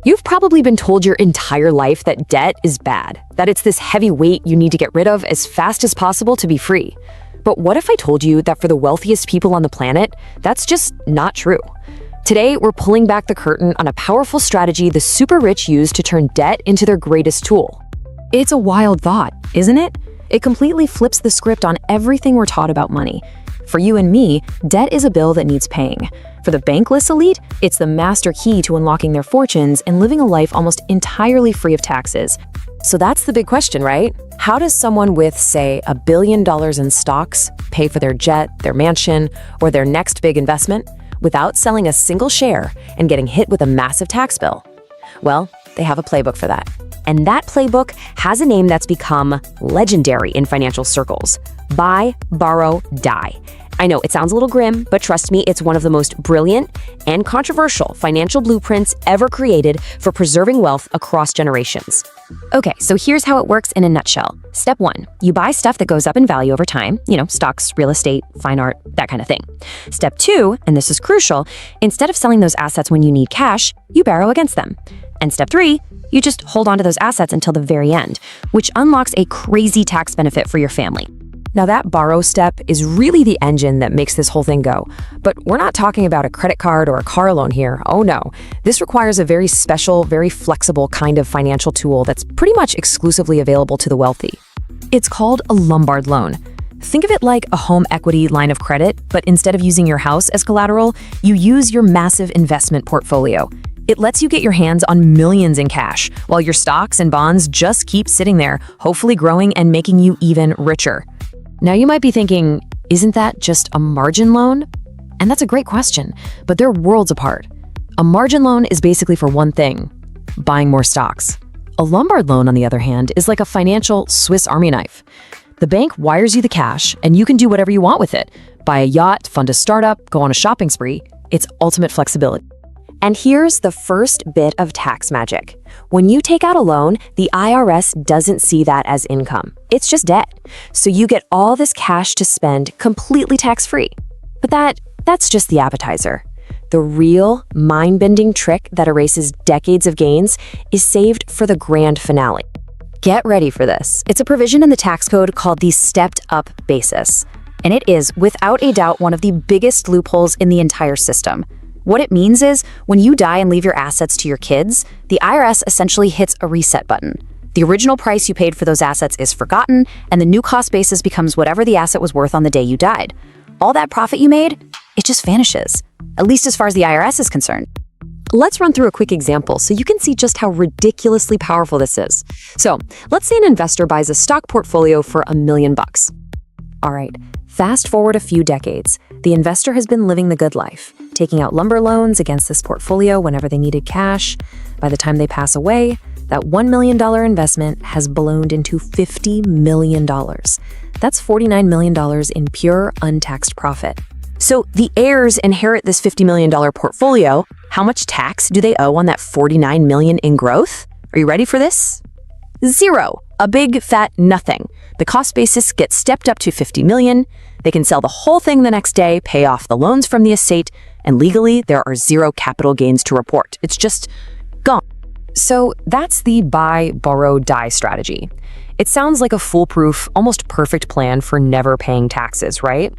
You've probably been told your entire life that debt is bad, that it's this heavy weight you need to get rid of as fast as possible to be free. But what if I told you that for the wealthiest people on the planet, that's just not true? Today, we're pulling back the curtain on a powerful strategy the super rich use to turn debt into their greatest tool. It's a wild thought, isn't it? It completely flips the script on everything we're taught about money. For you and me, debt is a bill that needs paying. For the Bankless elite, it's the master key to unlocking their fortunes and living a life almost entirely free of taxes. So that's the big question, right? How does someone with, say, $1 billion in stocks pay for their jet, their mansion, or their next big investment without selling a single share and getting hit with a massive tax bill? Well, they have a playbook for that. And that playbook has a name that's become legendary in financial circles: buy, borrow, die. I know it sounds a little grim, but trust me, it's one of the most brilliant and controversial financial blueprints ever created for preserving wealth across generations. Okay, so here's how it works in a nutshell. Step 1, you buy stuff that goes up in value over time, stocks, real estate, fine art, that kind of thing. Step 2, and this is crucial, instead of selling those assets when you need cash, you borrow against them. And step 3, you just hold on to those assets until the very end, which unlocks a crazy tax benefit for your family. Now that borrow step is really the engine that makes this whole thing go. But we're not talking about a credit card or a car loan here. Oh no. This requires a very special, very flexible kind of financial tool that's pretty much exclusively available to the wealthy. It's called a Lombard loan. Think of it like a home equity line of credit, but instead of using your house as collateral, you use your massive investment portfolio. It lets you get your hands on millions in cash, while your stocks and bonds just keep sitting there, hopefully growing and making you even richer. Now you might be thinking, isn't that just a margin loan? And that's a great question, but they're worlds apart. A margin loan is basically for one thing: buying more stocks. A Lombard loan, on the other hand, is like a financial Swiss Army knife. The bank wires you the cash, and you can do whatever you want with it. Buy a yacht, fund a startup, go on a shopping spree. It's ultimate flexibility. And here's the first bit of tax magic. When you take out a loan, the IRS doesn't see that as income. It's just debt. So you get all this cash to spend completely tax-free. But that's just the appetizer. The real mind-bending trick that erases decades of gains is saved for the grand finale. Get ready for this. It's a provision in the tax code called the stepped-up basis. And it is, without a doubt, one of the biggest loopholes in the entire system. What it means is, when you die and leave your assets to your kids, the IRS essentially hits a reset button. The original price you paid for those assets is forgotten, and the new cost basis becomes whatever the asset was worth on the day you died. All that profit you made, it just vanishes, at least as far as the IRS is concerned. Let's run through a quick example so you can see just how ridiculously powerful this is. So, let's say an investor buys a stock portfolio for $1 million. All right, fast forward a few decades. The investor has been living the good life, taking out lumber loans against this portfolio whenever they needed cash. By the time they pass away, that $1 million investment has ballooned into $50 million. That's $49 million in pure untaxed profit. So the heirs inherit this $50 million portfolio. How much tax do they owe on that $49 million in growth? Are you ready for this? 0. A big fat nothing. The cost basis gets stepped up to $50 million. They can sell the whole thing the next day, pay off the loans from the estate, and legally there are 0 capital gains to report. It's just gone. So that's the buy, borrow, die strategy. It sounds like a foolproof, almost perfect plan for never paying taxes, right?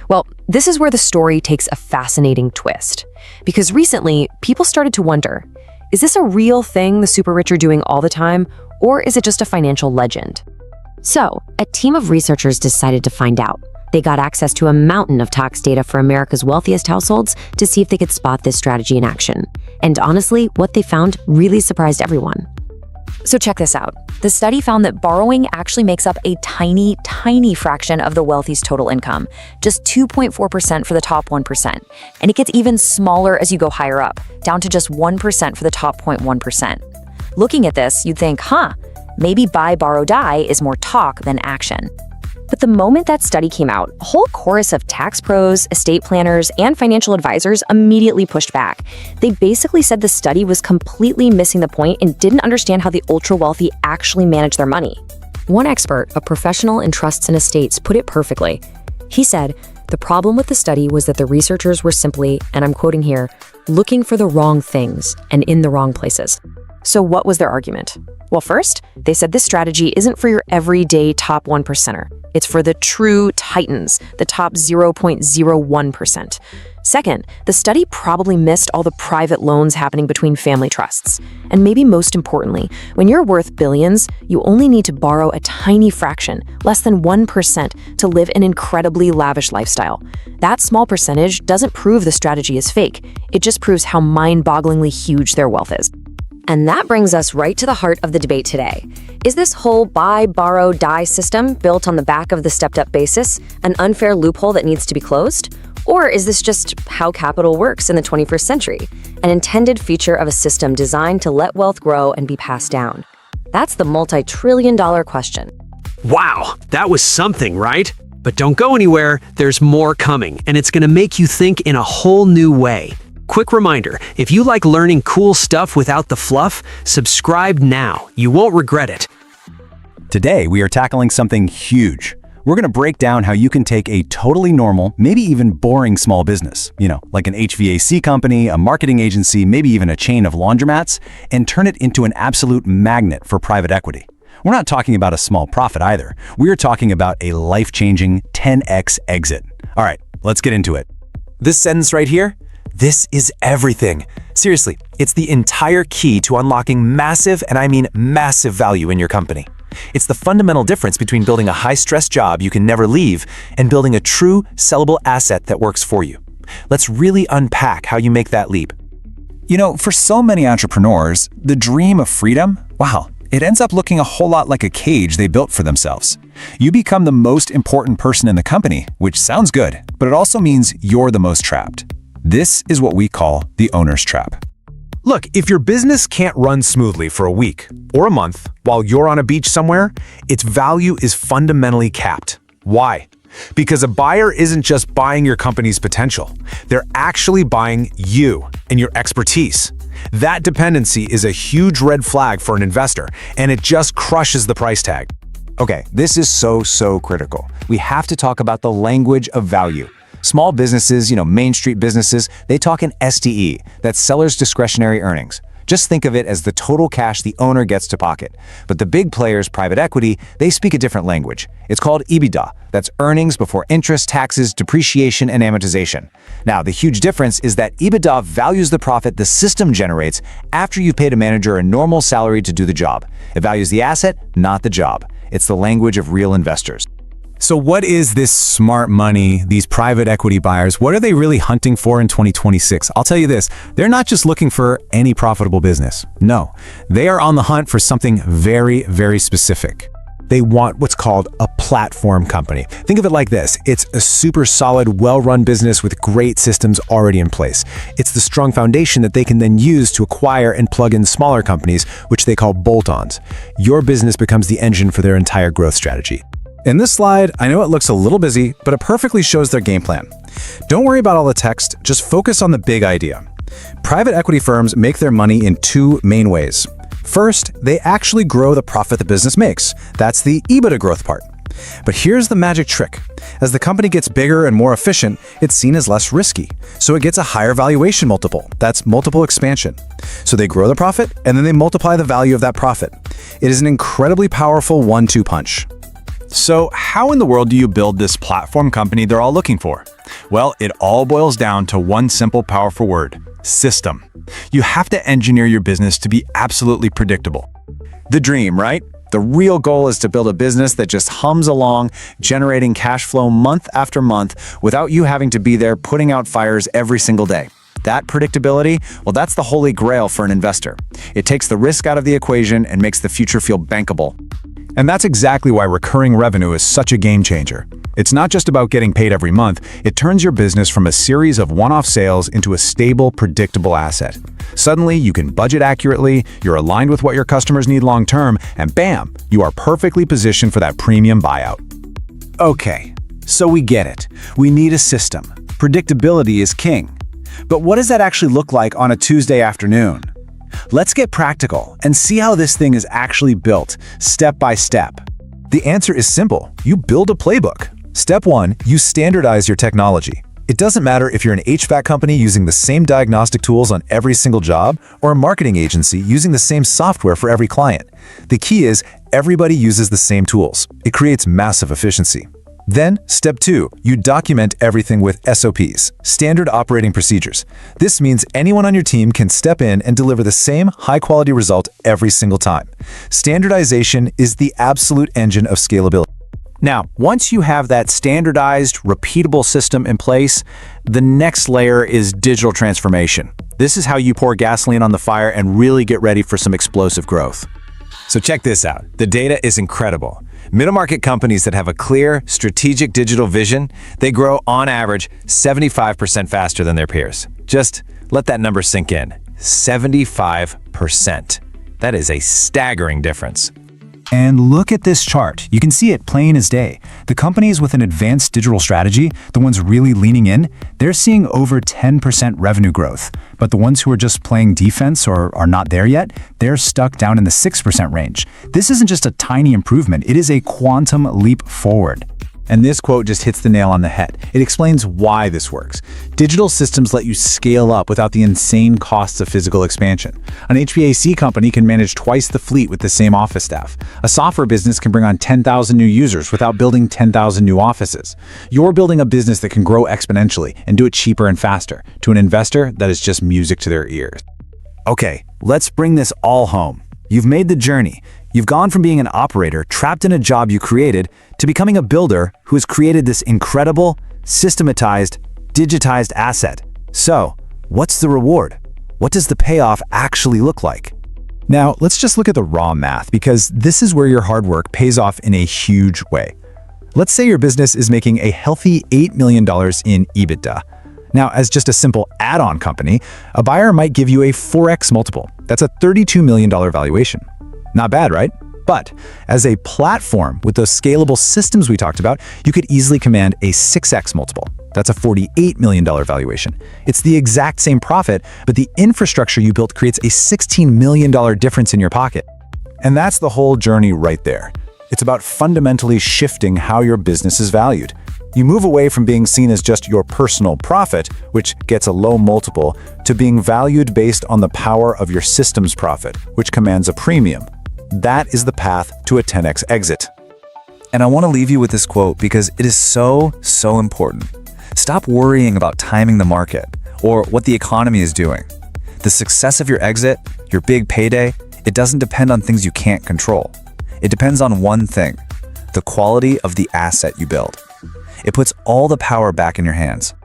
Well, this is where the story takes a fascinating twist. Because recently, people started to wonder, is this a real thing the super rich are doing all the time, or is it just a financial legend? So, a team of researchers decided to find out. They got access to a mountain of tax data for America's wealthiest households to see if they could spot this strategy in action. And honestly, what they found really surprised everyone. So check this out. The study found that borrowing actually makes up a tiny, tiny fraction of the wealthy's total income, just 2.4% for the top 1%. And it gets even smaller as you go higher up, down to just 1% for the top 0.1%. Looking at this, you'd think, maybe buy, borrow, die is more talk than action. But the moment that study came out, a whole chorus of tax pros, estate planners, and financial advisors immediately pushed back. They basically said the study was completely missing the point and didn't understand how the ultra-wealthy actually manage their money. One expert, a professional in trusts and estates, put it perfectly. He said, the problem with the study was that the researchers were simply, and I'm quoting here, looking for the wrong things and in the wrong places. So what was their argument? Well, first, they said this strategy isn't for your everyday top 1%er. It's for the true titans, the top 0.01%. Second, the study probably missed all the private loans happening between family trusts. And maybe most importantly, when you're worth billions, you only need to borrow a tiny fraction, less than 1%, to live an incredibly lavish lifestyle. That small percentage doesn't prove the strategy is fake. It just proves how mind-bogglingly huge their wealth is. And that brings us right to the heart of the debate today. Is this whole buy, borrow, die system built on the back of the stepped-up basis an unfair loophole that needs to be closed? Or is this just how capital works in the 21st century, an intended feature of a system designed to let wealth grow and be passed down? That's the multi-trillion-dollar question. Wow, that was something, right? But don't go anywhere, there's more coming, and it's gonna make you think in a whole new way. Quick reminder, if you like learning cool stuff without the fluff, subscribe now. You won't regret it. Today, we are tackling something huge. We're going to break down how you can take a totally normal, maybe even boring small business, like an HVAC company, a marketing agency, maybe even a chain of laundromats, and turn it into an absolute magnet for private equity. We're not talking about a small profit either. We're talking about a life-changing 10x exit. All right, let's get into it. This sentence right here, this is everything. Seriously, it's the entire key to unlocking massive, and I mean massive value in your company. It's the fundamental difference between building a high-stress job you can never leave and building a true, sellable asset that works for you. Let's really unpack how you make that leap. For so many entrepreneurs, the dream of freedom, wow, it ends up looking a whole lot like a cage they built for themselves. You become the most important person in the company, which sounds good, but it also means you're the most trapped. This is what we call the owner's trap. Look, if your business can't run smoothly for a week or a month while you're on a beach somewhere, its value is fundamentally capped. Why? Because a buyer isn't just buying your company's potential. They're actually buying you and your expertise. That dependency is a huge red flag for an investor, and it just crushes the price tag. Okay, this is so critical. We have to talk about the language of value. Small businesses, Main Street businesses, they talk in SDE, that's seller's discretionary earnings. Just think of it as the total cash the owner gets to pocket. But the big players, private equity, they speak a different language. It's called EBITDA, that's earnings before interest, taxes, depreciation, and amortization. Now, the huge difference is that EBITDA values the profit the system generates after you've paid a manager a normal salary to do the job. It values the asset, not the job. It's the language of real investors. So what is this smart money, these private equity buyers? What are they really hunting for in 2026? I'll tell you this, they're not just looking for any profitable business. No, they are on the hunt for something very specific. They want what's called a platform company. Think of it like this. It's a super solid, well-run business with great systems already in place. It's the strong foundation that they can then use to acquire and plug in smaller companies, which they call bolt-ons. Your business becomes the engine for their entire growth strategy. In this slide, I know it looks a little busy, but it perfectly shows their game plan. Don't worry about all the text, just focus on the big idea. Private equity firms make their money in two main ways. First, they actually grow the profit the business makes. That's the EBITDA growth part. But here's the magic trick. As the company gets bigger and more efficient, it's seen as less risky. So it gets a higher valuation multiple. That's multiple expansion. So they grow the profit, and then they multiply the value of that profit. It is an incredibly powerful 1-2 punch. So how in the world do you build this platform company they're all looking for? Well, it all boils down to one simple, powerful word: system. You have to engineer your business to be absolutely predictable. The dream, right? The real goal is to build a business that just hums along, generating cash flow month after month without you having to be there putting out fires every single day. That predictability, well, that's the holy grail for an investor. It takes the risk out of the equation and makes the future feel bankable. And that's exactly why recurring revenue is such a game changer. It's not just about getting paid every month, it turns your business from a series of one-off sales into a stable, predictable asset. Suddenly, you can budget accurately, you're aligned with what your customers need long-term, and bam, you are perfectly positioned for that premium buyout. Okay, so we get it. We need a system. Predictability is king. But what does that actually look like on a Tuesday afternoon? Let's get practical and see how this thing is actually built, step by step. The answer is simple. You build a playbook. Step 1, you standardize your technology. It doesn't matter if you're an HVAC company using the same diagnostic tools on every single job or a marketing agency using the same software for every client. The key is everybody uses the same tools. It creates massive efficiency. Then, step 2, you document everything with SOPs, standard operating procedures. This means anyone on your team can step in and deliver the same high-quality result every single time. Standardization is the absolute engine of scalability. Now, once you have that standardized, repeatable system in place, the next layer is digital transformation. This is how you pour gasoline on the fire and really get ready for some explosive growth. So check this out. The data is incredible. Middle market companies that have a clear, strategic digital vision, they grow on average 75% faster than their peers. Just let that number sink in. 75%. That is a staggering difference. And look at this chart. You can see it plain as day. The companies with an advanced digital strategy, the ones really leaning in, they're seeing over 10% revenue growth. But the ones who are just playing defense or are not there yet, they're stuck down in the 6% range. This isn't just a tiny improvement, it is a quantum leap forward. And this quote just hits the nail on the head. It explains why this works. Digital systems let you scale up without the insane costs of physical expansion. An HVAC company can manage twice the fleet with the same office staff. A software business can bring on 10,000 new users without building 10,000 new offices. You're building a business that can grow exponentially and do it cheaper and faster. To an investor, that is just music to their ears. Okay, let's bring this all home. You've made the journey. You've gone from being an operator trapped in a job you created to becoming a builder who has created this incredible, systematized, digitized asset. So, what's the reward? What does the payoff actually look like? Now, let's just look at the raw math, because this is where your hard work pays off in a huge way. Let's say your business is making a healthy $8 million in EBITDA. Now, as just a simple add-on company, a buyer might give you a 4x multiple. That's a $32 million valuation. Not bad, right? But as a platform with those scalable systems we talked about, you could easily command a 6x multiple. That's a $48 million valuation. It's the exact same profit, but the infrastructure you built creates a $16 million difference in your pocket. And that's the whole journey right there. It's about fundamentally shifting how your business is valued. You move away from being seen as just your personal profit, which gets a low multiple, to being valued based on the power of your system's profit, which commands a premium. That is the path to a 10x exit. And I want to leave you with this quote because it is so important. Stop worrying about timing the market or what the economy is doing. The success of your exit, your big payday, it doesn't depend on things you can't control. It depends on one thing: the quality of the asset you build. It puts all the power back in your hands.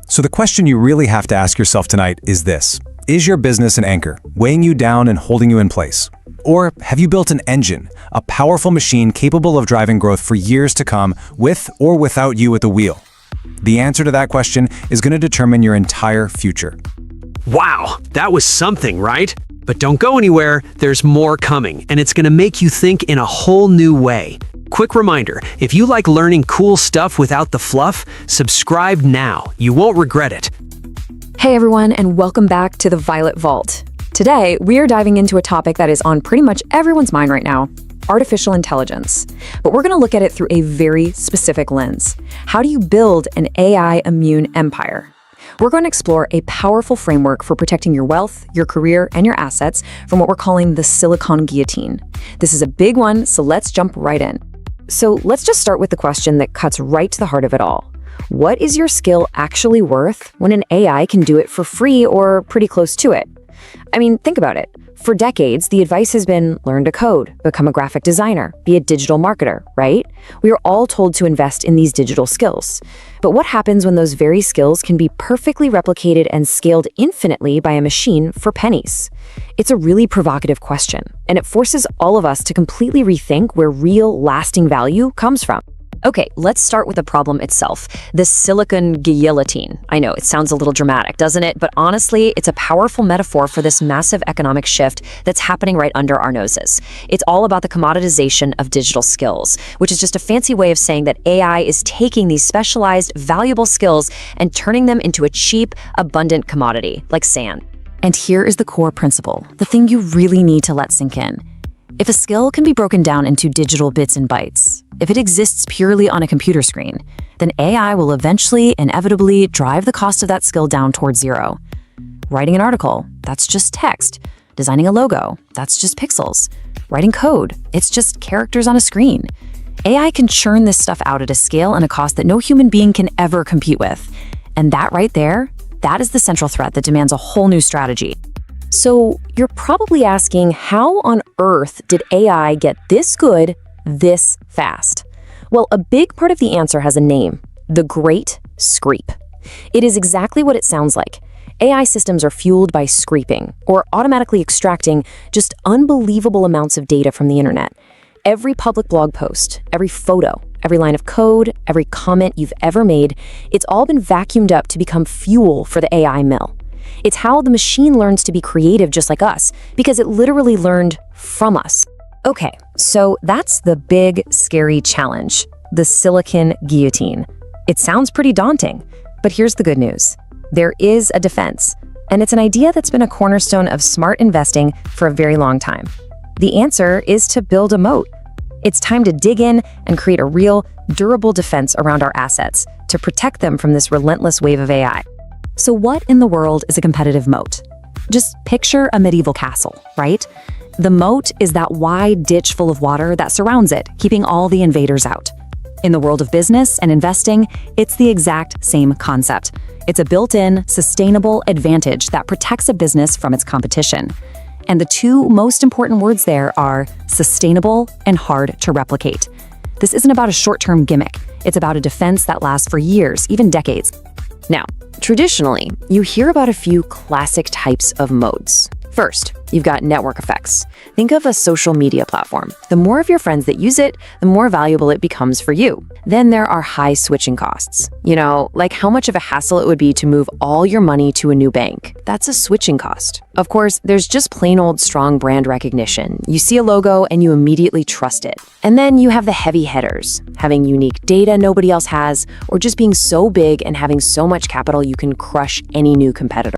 So the question you really have to ask yourself tonight is this: is your business an anchor, weighing you down and holding you in place? Or have you built an engine, a powerful machine capable of driving growth for years to come, with or without you at the wheel? The answer to that question is going to determine your entire future. Wow, that was something, right? But don't go anywhere, there's more coming, and it's gonna make you think in a whole new way. Quick reminder, if you like learning cool stuff without the fluff, subscribe now. You won't regret it. Hey everyone, and welcome back to the Violet Vault. Today, we are diving into a topic that is on pretty much everyone's mind right now: artificial intelligence. But we're going to look at it through a very specific lens. How do you build an AI-immune empire? We're going to explore a powerful framework for protecting your wealth, your career, and your assets from what we're calling the Silicon Guillotine. This is a big one, so let's jump right in. So let's just start with the question that cuts right to the heart of it all. What is your skill actually worth when an AI can do it for free or pretty close to it? I mean, think about it. For decades, the advice has been learn to code, become a graphic designer, be a digital marketer, right? We are all told to invest in these digital skills. But what happens when those very skills can be perfectly replicated and scaled infinitely by a machine for pennies? It's a really provocative question, and it forces all of us to completely rethink where real, lasting value comes from. Okay, let's start with the problem itself, the Silicon Guillotine. I know, it sounds a little dramatic, doesn't it? But honestly, it's a powerful metaphor for this massive economic shift that's happening right under our noses. It's all about the commoditization of digital skills, which is just a fancy way of saying that AI is taking these specialized, valuable skills and turning them into a cheap, abundant commodity, like sand. And here is the core principle, the thing you really need to let sink in. If a skill can be broken down into digital bits and bytes, if it exists purely on a computer screen, then AI will eventually, inevitably drive the cost of that skill down towards zero. Writing an article, that's just text. Designing a logo, that's just pixels. Writing code, it's just characters on a screen. AI can churn this stuff out at a scale and a cost that no human being can ever compete with. And that right there, that is the central threat that demands a whole new strategy. So you're probably asking, how on earth did AI get this good this fast? Well, a big part of the answer has a name: the Great Screep. It is exactly what it sounds like. AI systems are fueled by scraping, or automatically extracting just unbelievable amounts of data from the internet. Every public blog post, every photo, every line of code, every comment you've ever made, it's all been vacuumed up to become fuel for the AI mill. It's how the machine learns to be creative just like us, because it literally learned from us. Okay, so that's the big, scary challenge, the silicon guillotine. It sounds pretty daunting, but here's the good news. There is a defense, and it's an idea that's been a cornerstone of smart investing for a very long time. The answer is to build a moat. It's time to dig in and create a real, durable defense around our assets to protect them from this relentless wave of AI. So what in the world is a competitive moat? Just picture a medieval castle, right? The moat is that wide ditch full of water that surrounds it, keeping all the invaders out. In the world of business and investing, it's the exact same concept. It's a built-in, sustainable advantage that protects a business from its competition. And the two most important words there are sustainable and hard to replicate. This isn't about a short-term gimmick. It's about a defense that lasts for years, even decades. Now, traditionally, you hear about a few classic types of moats. First, you've got network effects. Think of a social media platform. The more of your friends that use it, the more valuable it becomes for you. Then there are high switching costs. You know, like how much of a hassle it would be to move all your money to a new bank. That's a switching cost. Of course, there's just plain old strong brand recognition. You see a logo and you immediately trust it. And then you have the heavy hitters, having unique data nobody else has, or just being so big and having so much capital you can crush any new competitor.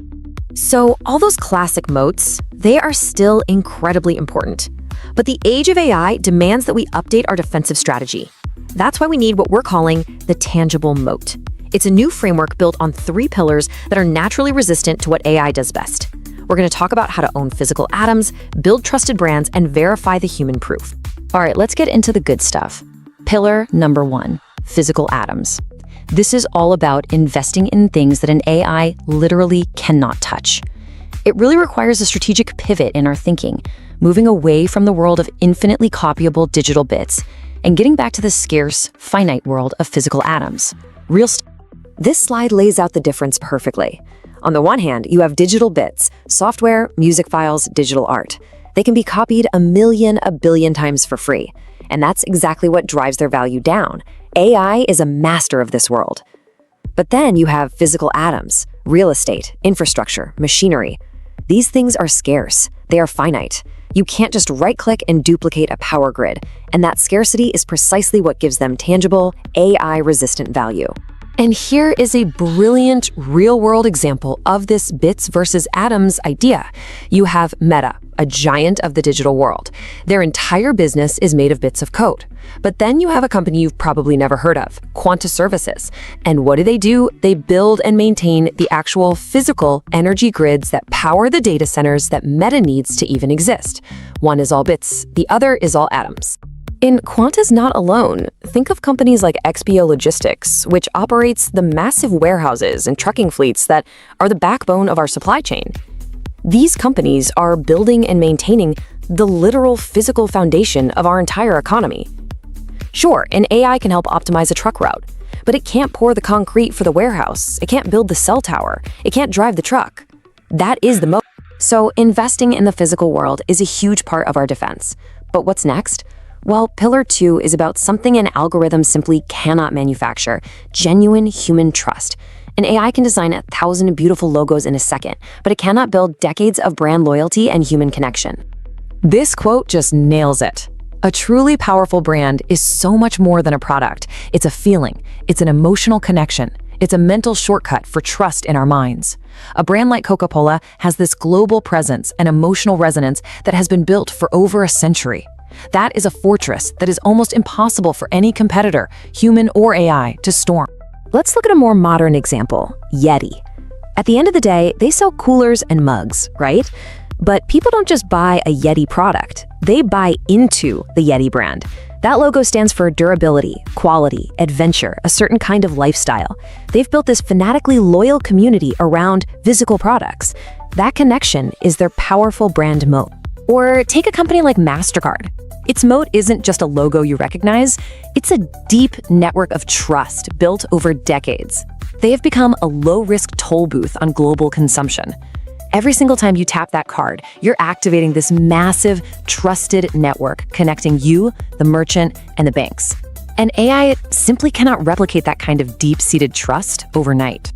So all those classic moats, they are still incredibly important. But the age of AI demands that we update our defensive strategy. That's why we need what we're calling the tangible moat. It's a new framework built on 3 pillars that are naturally resistant to what AI does best. We're going to talk about how to own physical atoms, build trusted brands, and verify the human proof. All right, let's get into the good stuff. Pillar number 1, physical atoms. This is all about investing in things that an AI literally cannot touch. It really requires a strategic pivot in our thinking, moving away from the world of infinitely copyable digital bits and getting back to the scarce, finite world of physical atoms. This slide lays out the difference perfectly. On the one hand, you have digital bits, software, music files, digital art. They can be copied a billion times for free. And that's exactly what drives their value down. AI is a master of this world. But then you have physical atoms, real estate, infrastructure, machinery. These things are scarce. They are finite. You can't just right-click and duplicate a power grid, and that scarcity is precisely what gives them tangible, AI-resistant value. And here is a brilliant real-world example of this bits versus atoms idea. You have Meta, a giant of the digital world. Their entire business is made of bits of code. But then you have a company you've probably never heard of, Quanta Services. And what do? They build and maintain the actual physical energy grids that power the data centers that Meta needs to even exist. One is all bits, the other is all atoms. And Quanta's not alone. Think of companies like XPO Logistics, which operates the massive warehouses and trucking fleets that are the backbone of our supply chain. These companies are building and maintaining the literal physical foundation of our entire economy. Sure, an AI can help optimize a truck route, but it can't pour the concrete for the warehouse, it can't build the cell tower, it can't drive the truck. That is the moat. So investing in the physical world is a huge part of our defense. But what's next? Well, pillar 2 is about something an algorithm simply cannot manufacture: genuine human trust. An AI can design 1,000 beautiful logos in a second, but it cannot build decades of brand loyalty and human connection. This quote just nails it. A truly powerful brand is so much more than a product. It's a feeling. It's an emotional connection. It's a mental shortcut for trust in our minds. A brand like Coca-Cola has this global presence and emotional resonance that has been built for over a century. That is a fortress that is almost impossible for any competitor, human or AI, to storm. Let's look at a more modern example, Yeti. At the end of the day, they sell coolers and mugs, right? But people don't just buy a Yeti product, they buy into the Yeti brand. That logo stands for durability, quality, adventure, a certain kind of lifestyle. They've built this fanatically loyal community around physical products. That connection is their powerful brand moat. Or take a company like MasterCard. Its moat isn't just a logo you recognize, it's a deep network of trust built over decades. They have become a low-risk toll booth on global consumption. Every single time you tap that card, you're activating this massive, trusted network connecting you, the merchant, and the banks. And AI simply cannot replicate that kind of deep-seated trust overnight.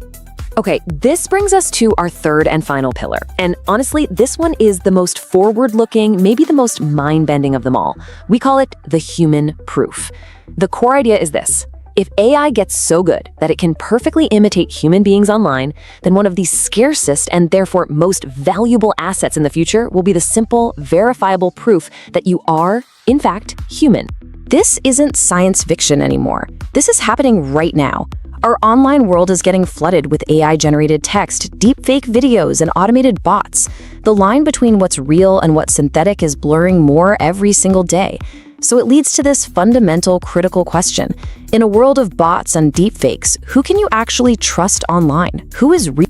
Okay, this brings us to our third and final pillar. And honestly, this one is the most forward-looking, maybe the most mind-bending of them all. We call it the human proof. The core idea is this. If AI gets so good that it can perfectly imitate human beings online, then one of the scarcest and therefore most valuable assets in the future will be the simple, verifiable proof that you are, in fact, human. This isn't science fiction anymore. This is happening right now. Our online world is getting flooded with AI-generated text, deepfake videos, and automated bots. The line between what's real and what's synthetic is blurring more every single day. So it leads to this fundamental, critical question. In a world of bots and deepfakes, who can you actually trust online? Who is real?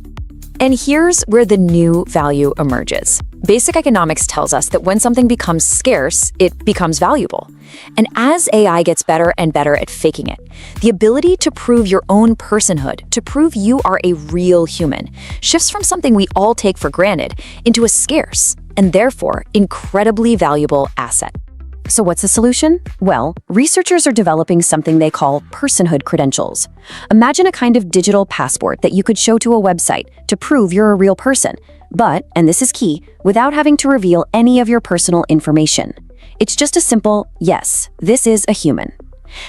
And here's where the new value emerges. Basic economics tells us that when something becomes scarce, it becomes valuable. And as AI gets better and better at faking it, the ability to prove your own personhood, to prove you are a real human, shifts from something we all take for granted into a scarce and therefore incredibly valuable asset. So what's the solution? Well, researchers are developing something they call personhood credentials. Imagine a kind of digital passport that you could show to a website to prove you're a real person, but, and this is key, without having to reveal any of your personal information. It's just a simple, yes, this is a human.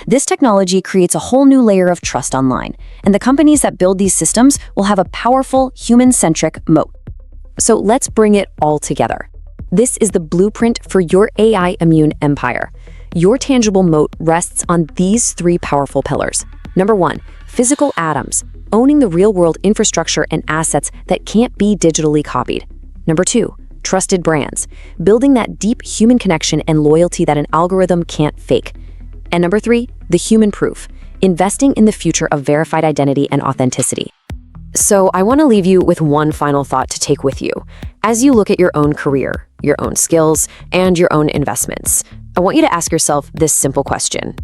This technology creates a whole new layer of trust online, and the companies that build these systems will have a powerful, human-centric moat. So let's bring it all together. This is the blueprint for your AI immune empire. Your tangible moat rests on these three powerful pillars. Number one, physical atoms, owning the real-world infrastructure and assets that can't be digitally copied. Number two, trusted brands, building that deep human connection and loyalty that an algorithm can't fake. And number three, the human proof, investing in the future of verified identity and authenticity. So I want to leave you with one final thought to take with you. As you look at your own career, your own skills, and your own investments, I want you to ask yourself this simple question.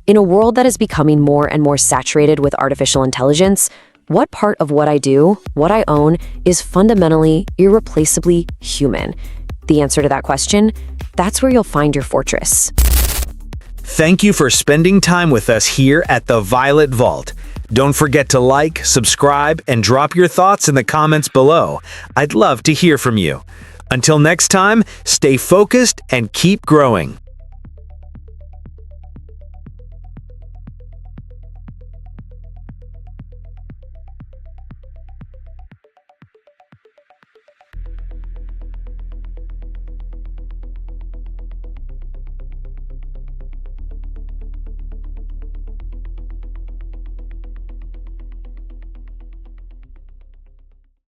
In a world that is becoming more and more saturated with artificial intelligence, what part of what I do, what I own, is fundamentally, irreplaceably human? The answer to that question, that's where you'll find your fortress. Thank you for spending time with us here at the Violet Vault. Don't forget to like, subscribe, and drop your thoughts in the comments below. I'd love to hear from you. Until next time, stay focused and keep growing.